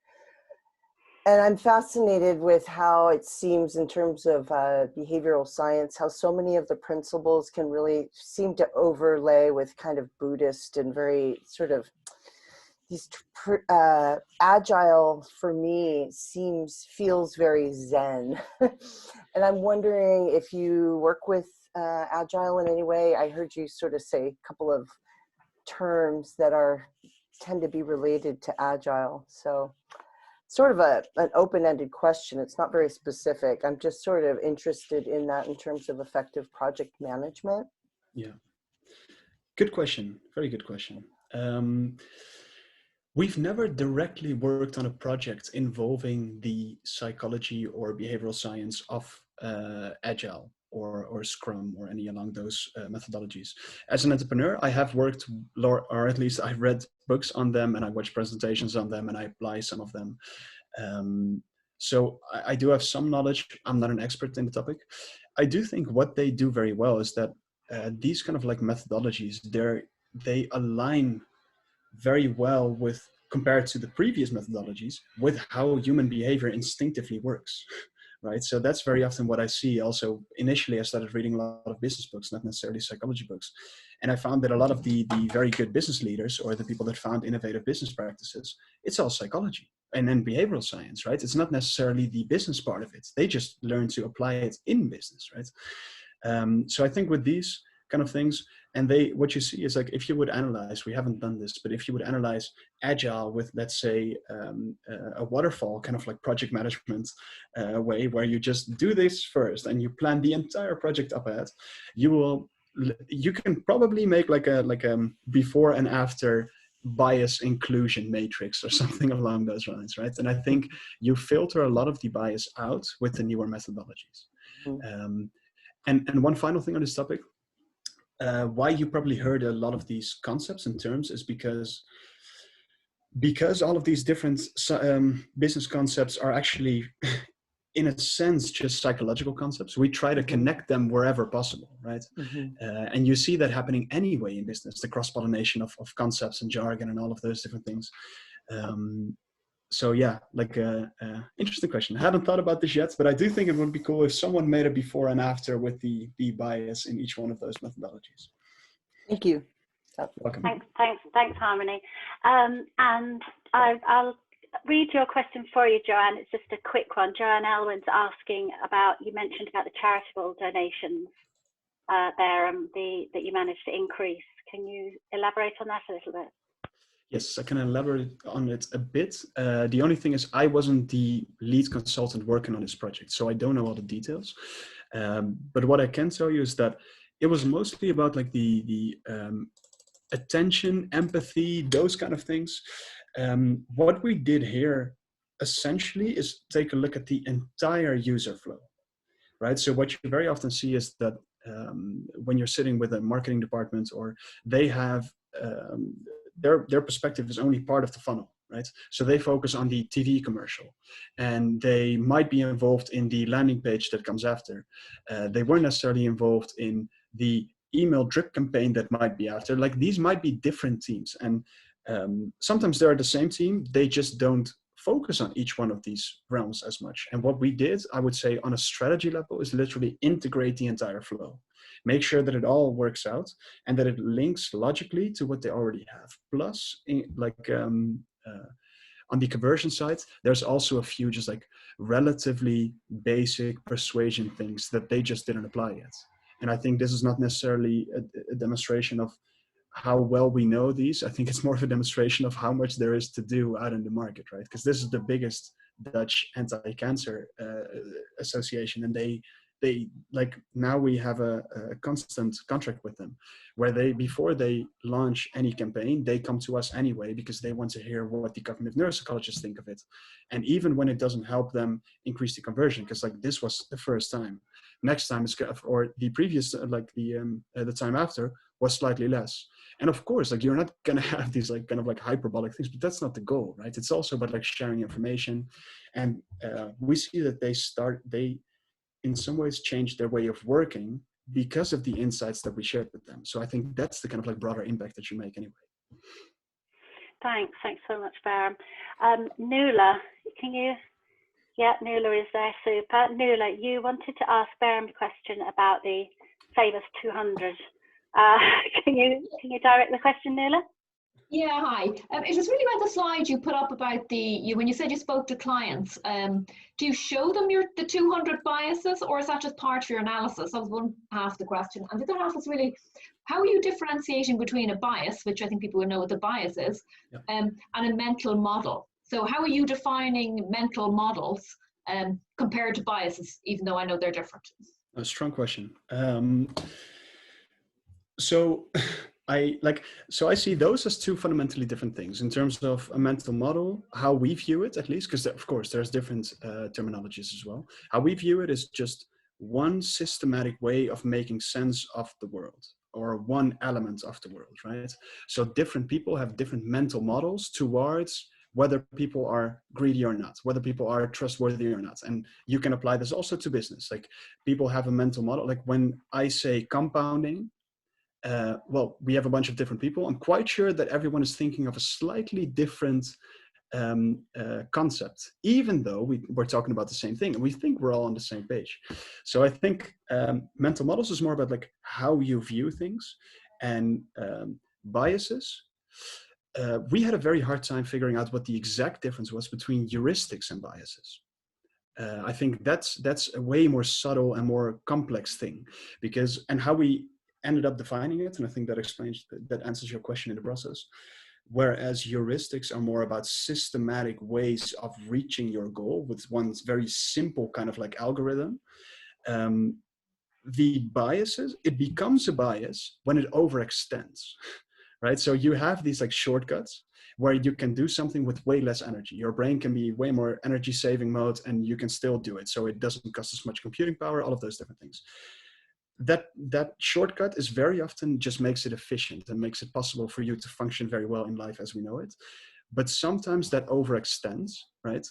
And I'm fascinated with how it seems in terms of behavioral science, how so many of the principles can really seem to overlay with kind of Buddhist and very sort of these agile for me feels very Zen. And I'm wondering if you work with agile in any way. I heard you sort of say a couple of terms that tend to be related to agile. So sort of an open-ended question. It's not very specific. I'm just sort of interested in that in terms of effective project management. Yeah, good question. Very good question. We've never directly worked on a project involving the psychology or behavioral science of Agile or Scrum or any along those methodologies. As an entrepreneur, I have worked, or at least I've read books on them, and I watch presentations on them, and I apply some of them. So I do have some knowledge. I'm not an expert in the topic. I do think what they do very well is that these kind of like methodologies, they align very well with, compared to the previous methodologies, with how human behavior instinctively works, right? So that's very often what I see. Also, initially I started reading a lot of business books, not necessarily psychology books. And I found that a lot of the very good business leaders, or the people that found innovative business practices, it's all psychology and then behavioral science, right? It's not necessarily the business part of it. They just learn to apply it in business, right? So I think with these kind of things, and what you see is like, if you would analyze, we haven't done this, but if you would analyze Agile with, let's say, a waterfall kind of like project management way, where you just do this first and you plan the entire project up ahead, you can probably make like a before and after bias inclusion matrix or something along those lines, right? And I think you filter a lot of the bias out with the newer methodologies. And one final thing on this topic. Why you probably heard a lot of these concepts and terms is because all of these different business concepts are actually, in a sense, just psychological concepts. We try to connect them wherever possible, right? And you see that happening anyway in business, the cross-pollination of concepts and jargon and all of those different things. So yeah, like interesting question. I hadn't thought about this yet, but I do think it would be cool if someone made a before and after with the bias in each one of those methodologies. Thank you. Welcome. Thanks, Harmony. And I'll read your question for you, Joanne. It's just a quick one. Joanne Elwin's asking about, you mentioned about the charitable donations there, that you managed to increase. Can you elaborate on that a little bit? Yes, I can elaborate on it a bit. The only thing is I wasn't the lead consultant working on this project, so I don't know all the details. But what I can tell you is that it was mostly about like the attention, empathy, those kind of things. What we did here essentially is take a look at the entire user flow, right? So what you very often see is that when you're sitting with a marketing department, or they have their perspective is only part of the funnel, right? So they focus on the TV commercial, and they might be involved in the landing page that comes after. They weren't necessarily involved in the email drip campaign that might be after. Like, these might be different teams, and sometimes they're the same team. They just don't focus on each one of these realms as much. And what we did, I would say, on a strategy level, is literally integrate the entire flow. Make sure that it all works out and that it links logically to what they already have. Plus, on the conversion side, there's also a few just like relatively basic persuasion things that they just didn't apply yet. And I think this is not necessarily a demonstration of how well we know these. I think it's more of a demonstration of how much there is to do out in the market, right? Because this is the biggest Dutch anti-cancer association, and they like, now we have a constant contract with them, where they, before they launch any campaign, they come to us anyway, because they want to hear what the cognitive neuropsychologists think of it. And even when it doesn't help them increase the conversion, because like this was the first time, next time it's, or the previous, like the time after was slightly less. And of course, like, you're not gonna have these like kind of like hyperbolic things, but that's not the goal, right? It's also about like sharing information. And we see that they in some ways changed their way of working because of the insights that we shared with them. So I think that's the kind of like broader impact that you make anyway. Thanks so much, Beirem. Nuala, can you? Yeah, Nuala is there, super. Nuala, you wanted to ask Beirem a question about the famous 200. Can you direct the question, Nuala? Yeah, hi. It was really about the slide you put up about when you said you spoke to clients. Do you show them the 200 biases, or is that just part of your analysis? That was one half of the question. And the other half is really, how are you differentiating between a bias, which I think people would know what the bias is, and a mental model? So how are you defining mental models compared to biases, even though I know they're different? A strong question. So I see those as two fundamentally different things in terms of a mental model, how we view it, at least, because of course there's different terminologies as well. How we view it is just one systematic way of making sense of the world, or one element of the world, right? So different people have different mental models towards whether people are greedy or not, whether people are trustworthy or not. And you can apply this also to business. Like, people have a mental model. Like, when I say compounding, well, we have a bunch of different people. I'm quite sure that everyone is thinking of a slightly different concept, even though we're talking about the same thing, and we think we're all on the same page. So I think mental models is more about like how you view things, and biases. We had a very hard time figuring out what the exact difference was between heuristics and biases. I think that's a way more subtle and more complex thing, because, and how we ended up defining it, and I think that explains, that answers your question in the process. Whereas heuristics are more about systematic ways of reaching your goal with one very simple kind of like algorithm. The biases, it becomes a bias when it overextends, right? So you have these like shortcuts where you can do something with way less energy. Your brain can be way more energy saving mode, and you can still do it. So it doesn't cost as much computing power, all of those different things. That shortcut is very often just makes it efficient and makes it possible for you to function very well in life as we know it. But sometimes that overextends, right?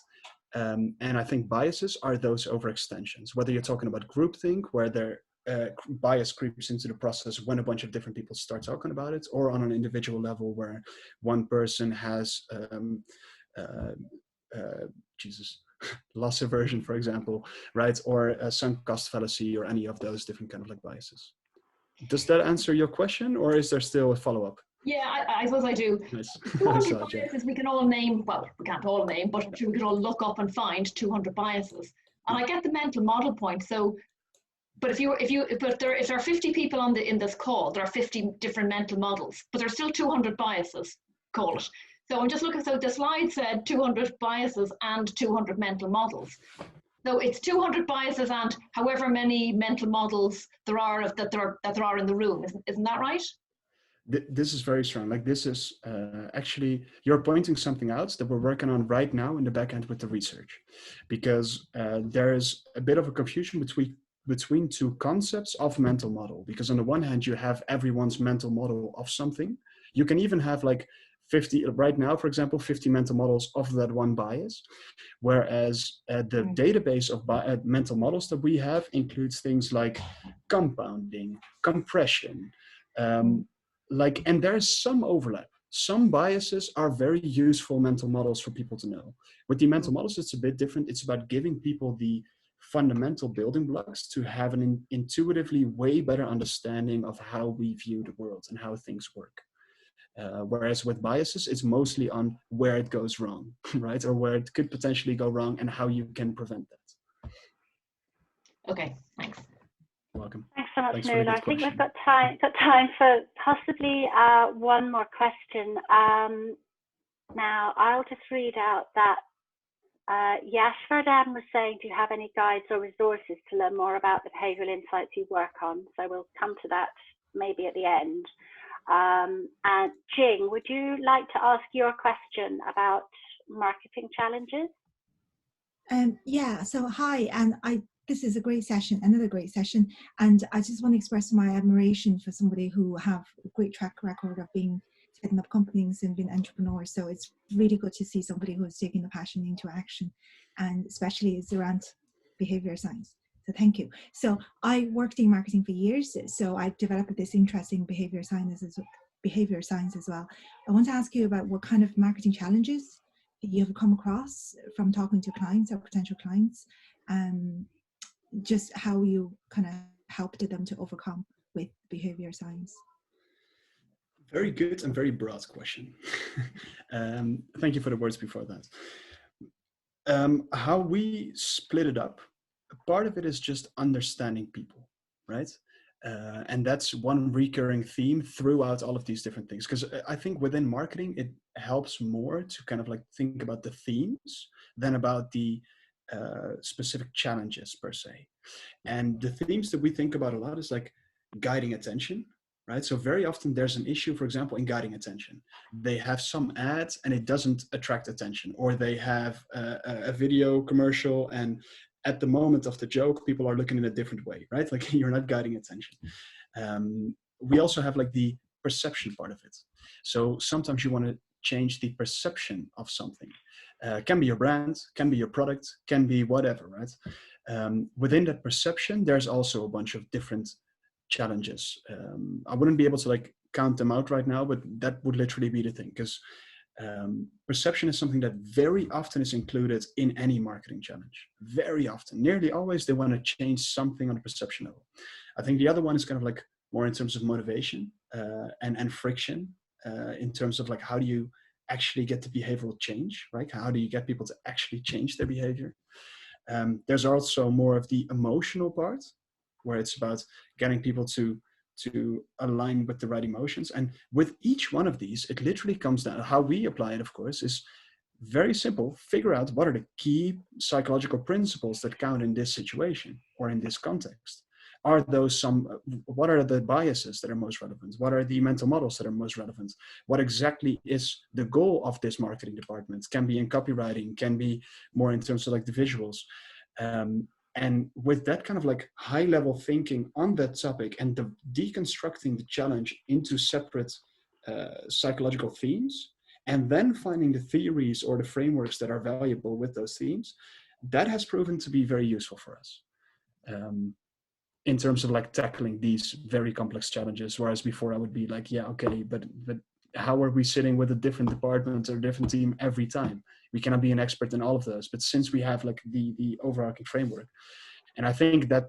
And I think biases are those overextensions, whether you're talking about groupthink, where their bias creeps into the process when a bunch of different people start talking about it, or on an individual level where one person has loss aversion, for example, right? Or a sunk cost fallacy, or any of those different kind of like biases. Does that answer your question, or is there still a follow-up? Yeah, I suppose I do. Nice. 200 biases we can all name, well, we can't all name, but we can all look up and find 200 biases. And I get the mental model point. So, but if there are 50 people in this call, there are 50 different mental models, but there's still 200 biases, call it. So I'm just looking, so the slide said 200 biases and 200 mental models. So it's 200 biases and however many mental models there are that there are in the room. Isn't that right? This is very strong. Like, this is actually, you're pointing something out that we're working on right now in the back end with the research, because there is a bit of a confusion between two concepts of mental model. Because on the one hand, you have everyone's mental model of something. You can even have like 50 right now, for example, 50 mental models of that one bias, whereas the database of mental models that we have includes things like compounding, compression, and there's some overlap. Some biases are very useful mental models for people to know. With the mental models, it's a bit different. It's about giving people the fundamental building blocks to have an intuitively way better understanding of how we view the world and how things work. Whereas with biases, it's mostly on where it goes wrong, right? Or where it could potentially go wrong and how you can prevent that. Okay, thanks. Welcome. Thanks so much, Thanks for the Nuala. good I think we've question. got time for possibly one more question. Now, I'll just read out that Yashvardhan was saying, do you have any guides or resources to learn more about the behavioural insights you work on? So we'll come to that maybe at the end. And Jing, would you like to ask your question about marketing challenges? Yeah, so hi, and this is a great session, another great session, and I just want to express my admiration for somebody who have a great track record of setting up companies and being entrepreneurs. So it's really good to see somebody who is taking the passion into action, and especially it's around behavior science. So thank you. So I worked in marketing for years, so I developed this interest in behavior science as well. I want to ask you about what kind of marketing challenges you have come across from talking to clients or potential clients, just how you kind of helped them to overcome with behavior science. Very good and very broad question. Thank you for the words before that. How we split it up, part of it is just understanding people, right? And that's one recurring theme throughout all of these different things. Because I think within marketing, it helps more to kind of like think about the themes than about the specific challenges per se. And the themes that we think about a lot is like guiding attention, right? So very often there's an issue, for example, in guiding attention. They have some ads and it doesn't attract attention, or they have a video commercial and at the moment of the joke, people are looking in a different way, right? Like you're not guiding attention. We also have like the perception part of it. So sometimes you want to change the perception of something. Can be your brand, can be your product, can be whatever, right? Within that perception, there's also a bunch of different challenges. I wouldn't be able to like count them out right now, but that would literally be the thing, because perception is something that very often is included in any marketing challenge. Very often, nearly always, they want to change something on the perception level. I think the other one is kind of like more in terms of motivation and friction, in terms of like how do you actually get the behavioral change, right? How do you get people to actually change their behavior? There's also more of the emotional part, where it's about getting people to align with the right emotions. And with each one of these, it literally comes down, how we apply it, of course, is very simple. Figure out what are the key psychological principles that count in this situation or in this context. Are those what are the biases that are most relevant? What are the mental models that are most relevant? What exactly is the goal of this marketing department? Can be in copywriting, can be more in terms of like the visuals. And with that kind of like high level thinking on that topic and deconstructing the challenge into separate psychological themes, and then finding the theories or the frameworks that are valuable with those themes, that has proven to be very useful for us in terms of like tackling these very complex challenges. Whereas before I would be like, yeah, okay, but how are we sitting with a different department or a different team every time? We cannot be an expert in all of those. But since we have like the overarching framework, and I think that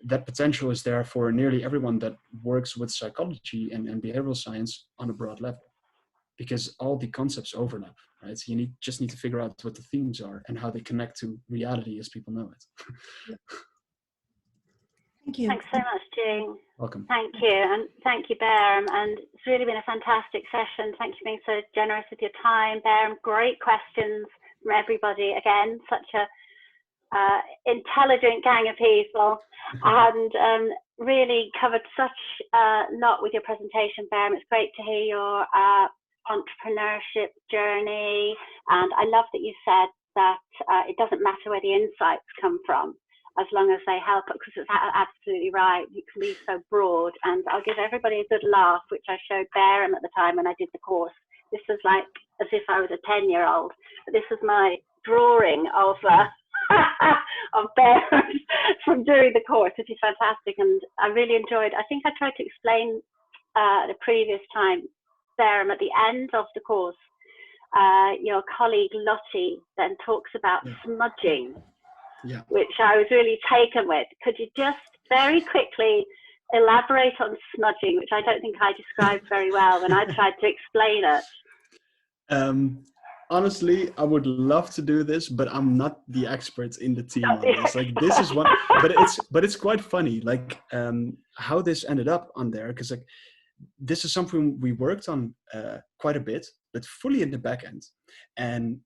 that potential is there for nearly everyone that works with psychology and behavioral science on a broad level, because all the concepts overlap, right? So you just need to figure out what the themes are and how they connect to reality as people know it. Thank you. Thanks so much, Jing. Welcome. Thank you. And thank you, Beirem. And it's really been a fantastic session. Thank you for being so generous with your time, Beirem. Great questions from everybody. Again, such a intelligent gang of people, and really covered such a lot with your presentation, Beirem. It's great to hear your entrepreneurship journey. And I love that you said that it doesn't matter where the insights come from. as long as they help, because it's absolutely right. You can be so broad. And I'll give everybody a good laugh, which I showed Beirem at the time when I did the course. This was like as if I was a 10-year-old. But this was my drawing of of Beirem from doing the course, which is fantastic. And I really enjoyed. I think I tried to explain the previous time, Beirem, at the end of the course. Your colleague Lottie then talks about smudging, which I was really taken with. Could you just very quickly elaborate on smudging, which I don't think I described very well when I tried to explain it? Honestly, I would love to do this, but I'm not the expert in the team on this. Like, this is one, but it's quite funny, like how this ended up on there, because like this is something we worked on quite a bit, but fully in the back end. And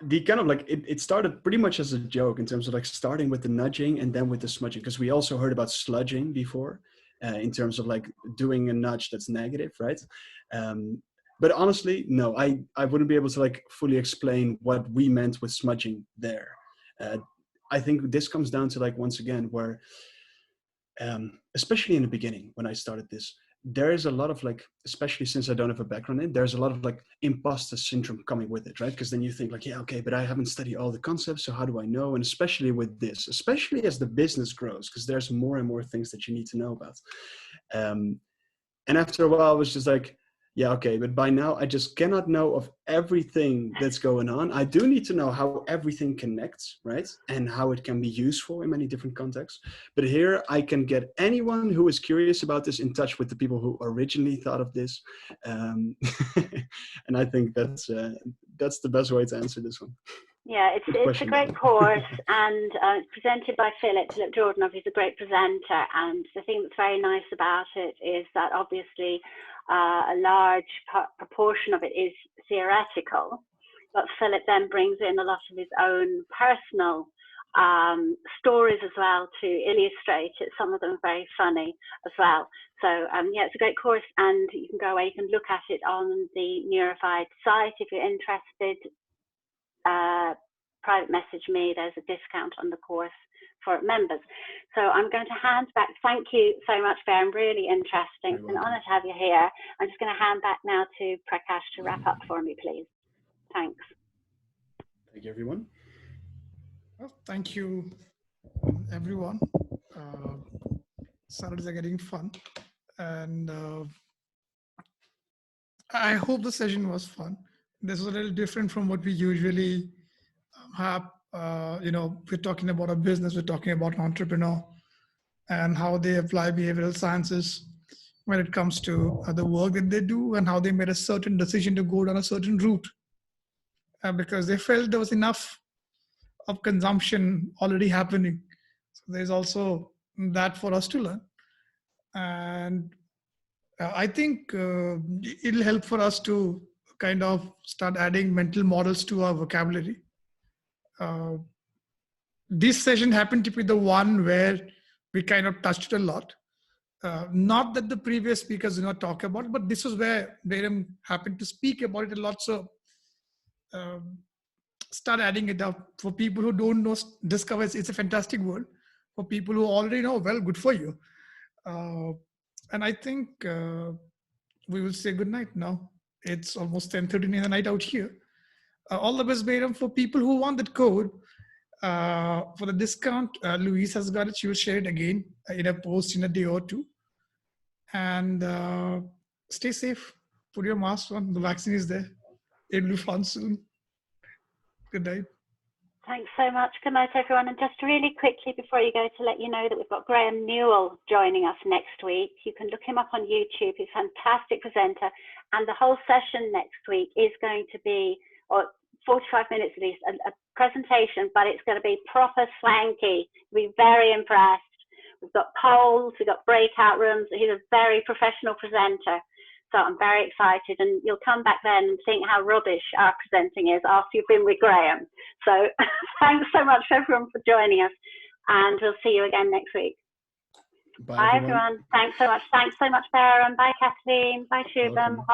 the kind of like it started pretty much as a joke in terms of like starting with the nudging and then with the smudging, because we also heard about sludging before in terms of like doing a nudge that's negative, right? But honestly, no, I wouldn't be able to like fully explain what we meant with smudging there. I think this comes down to like, once again, where especially in the beginning when I started this, there is a lot of like, especially since I don't have a background in, there's a lot of like imposter syndrome coming with it, right? Because then you think like, yeah, okay, but I haven't studied all the concepts, so how do I know? And especially with this, especially as the business grows, because there's more and more things that you need to know about. And after a while, I was just like, yeah, okay, but by now I just cannot know of everything that's going on. I do need to know how everything connects, right? And how it can be useful in many different contexts. But here I can get anyone who is curious about this in touch with the people who originally thought of this. And I think that's the best way to answer this one. Yeah, it's a great course, and it's presented by Philip Jordan. He's a great presenter, and the thing that's very nice about it is that obviously a large proportion of it is theoretical, but Philip then brings in a lot of his own personal stories as well to illustrate it. Some of them are very funny as well. So yeah, it's a great course, and you can go away, you can look at it on the Neurofied site if you're interested. Private message me, there's a discount on the course for members. So I'm going to hand back. Thank you so much, Beirem, really interesting. It's an honor to have you here. I'm just going to hand back now to Prakash to wrap up for me, please. Thanks. Thank you, everyone. Well, thank you, everyone. Saturdays are getting fun, and I hope the session was fun. This is a little different from what we usually have. We're talking about a business, we're talking about an entrepreneur and how they apply behavioral sciences when it comes to the work that they do, and how they made a certain decision to go down a certain route because they felt there was enough of consumption already happening. So there's also that for us to learn. And I think it'll help for us to kind of start adding mental models to our vocabulary. This session happened to be the one where we kind of touched it a lot. Not that the previous speakers did not talk about it, but this was where Beirem happened to speak about it a lot. So start adding it up. For people who don't know, discover it's a fantastic word. For people who already know, well, good for you. And I think we will say good night now. It's almost 10:30 in the night out here. All the best, Beirem. For people who want that code for the discount, Louise has got it. She will share it again in a post in a day or two. And stay safe. Put your mask on. The vaccine is there. It'll be fun soon. Good night. Thanks so much. Good night, everyone. And just really quickly before you go, to let you know that we've got Graham Newell joining us next week. You can look him up on YouTube. He's a fantastic presenter. And the whole session next week is going to be, or 45 minutes at least, a presentation, but it's going to be proper swanky. You'll be very impressed. We've got polls, we've got breakout rooms. He's a very professional presenter. So I'm very excited, and you'll come back then and think how rubbish our presenting is after you've been with Graham. So thanks so much everyone for joining us, and we'll see you again next week. Bye everyone. Thanks so much. Thanks so much, Barrah. Bye, Kathleen. Bye, Shubham.